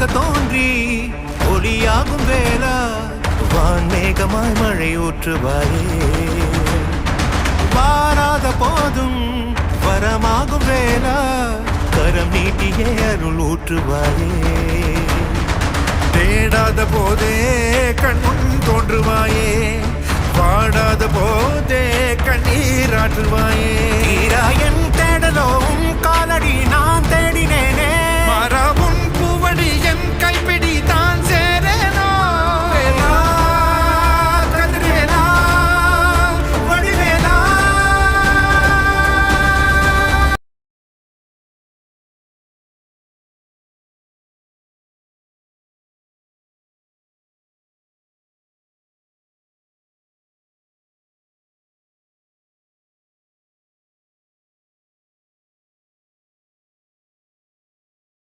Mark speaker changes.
Speaker 1: ஒளியாக தோன்றி ஒளியாகும் வேளா வான்மேகமாய் மழை ஊற்றுவாயே வாராத போதும் வரமாகும் வேளா கரம் நீட்டியே அருள் ஊற்றுவாயே
Speaker 2: தேடாத போதே கண்முன் தோன்றுவாயே பாடாத போதே கண்ணீராற்றுவாயே
Speaker 1: என் தேடலோ காலடி நான் தேடினேனே